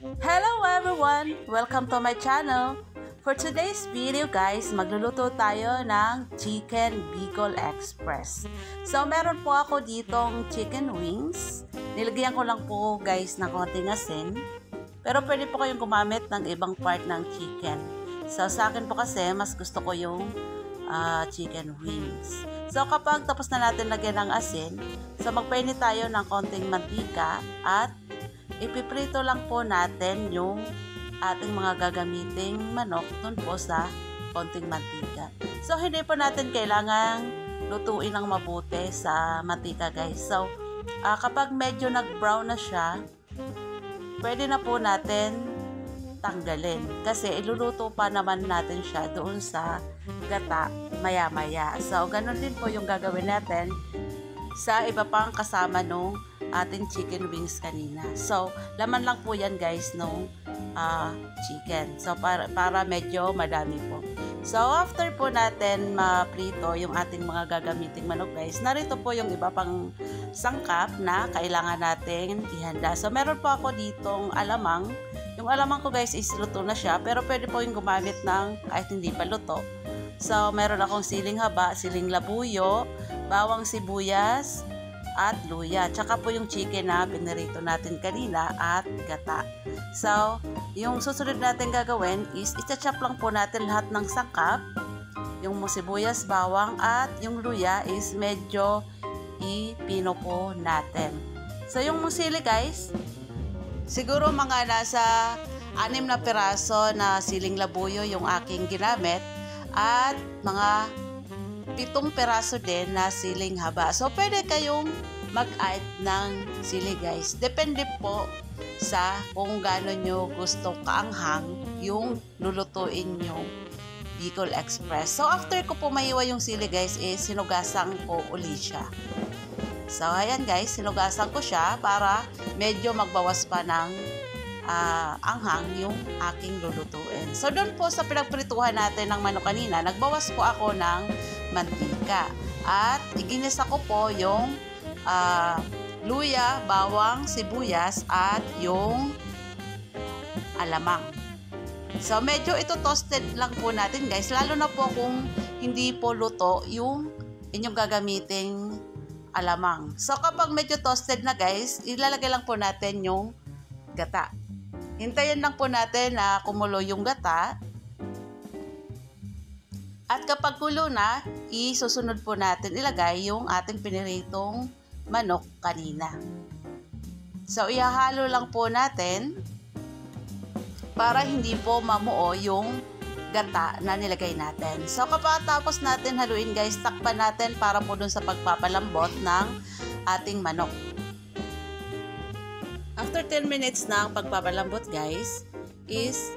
Hello everyone! Welcome to my channel. For today's video guys, magluluto tayo ng Chicken Bicol Express. So meron po ako ditong chicken wings. Nilagyan ko lang po guys ng konting asin. Pero pwede po kayong gumamit ng ibang part ng chicken. So sa akin po kasi mas gusto ko yung chicken wings. So kapag tapos na natin lagyan ng asin, so magpainit tayo ng konting mantika at ipiprito lang po natin yung ating mga gagamiting manok dun po sa konting mantika. So hindi po natin kailangang lutuin ng mabuti sa mantika guys. So kapag medyo nag-brown na siya, pwede na po natin tanggalin kasi iluluto pa naman natin siya doon sa gata maya-maya. So ganun din po yung gagawin natin sa iba pang kasama nung ating chicken wings kanina. So laman lang po yan guys nung chicken. So para medyo madami po. So after po natin ma-prito yung ating mga gagamiting manok guys, narito po yung iba pang sangkap na kailangan natin ihanda. So meron po ako ditong alamang. Yung alamang ko guys is luto na siya, pero pwede po yung gumamit ng kahit hindi pa luto. So meron akong siling haba, siling labuyo, bawang sibuyas, at luya. Tsaka po yung chicken na pinirito natin kanina at gata. So, yung susunod natin gagawin is i-chop lang po natin lahat ng sangkap. Yung sibuyas, bawang at yung luya is medyo ipino po natin. So, yung sili guys, siguro mga nasa 6 na piraso na siling labuyo yung aking ginamit at mga 7 peraso din na siling haba. So, pwede kayong mag-add ng sili guys. Depende po sa kung gaano nyo gusto kaanghang yung lulutuin nyo Bicol Express. So, after ko po maiwa yung sili guys, sinugasan ko uli siya. So, ayan guys, sinugasan ko siya para medyo magbawas pa ng anghang yung aking lulutuin. So, doon po sa pinagprituhan natin ng manok kanina, nagbawas po ako ng mantika. At iginisa ko po yung luya, bawang, sibuyas at yung alamang. So, medyo ito toasted lang po natin guys. Lalo na po kung hindi po luto yung inyong gagamiting alamang. So, kapag medyo toasted na guys, ilalagay lang po natin yung gata. Hintayin lang po natin na kumulo yung gata. At kapag kulo na, isusunod po natin ilagay yung ating piniritong manok kanina. So, ihahalo lang po natin para hindi po mamuo yung gata na nilagay natin. So, kapag tapos natin haluin guys, takpan natin para po dun sa pagpapalambot ng ating manok. After 10 minutes ng pagpapalambot guys, is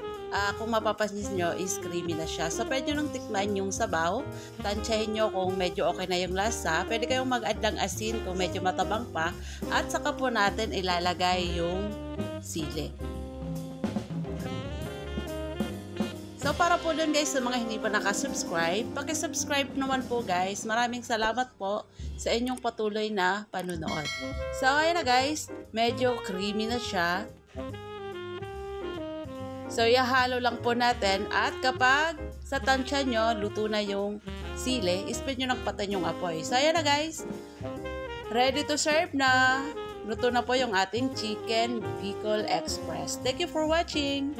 kung mapapansin nyo is creamy na siya. So pwede nyo nang tikman yung sabaw, tansyahin nyo kung medyo okay na yung lasa. Pwede kayong mag-add ng asin kung medyo matabang pa, at saka po natin ilalagay yung sili. So para po dun guys sa mga hindi pa nakasubscribe, paki-subscribe naman po guys. Maraming salamat po sa inyong patuloy na panunood. So ayan na guys, medyo creamy na siya. So ihahalo lang po natin, at kapag sa tansya nyo luto na yung sili, ispin nyo ng patan yung apoy. So ayan na guys, ready to serve na. Luto na po yung ating Chicken Bicol Express. Thank you for watching!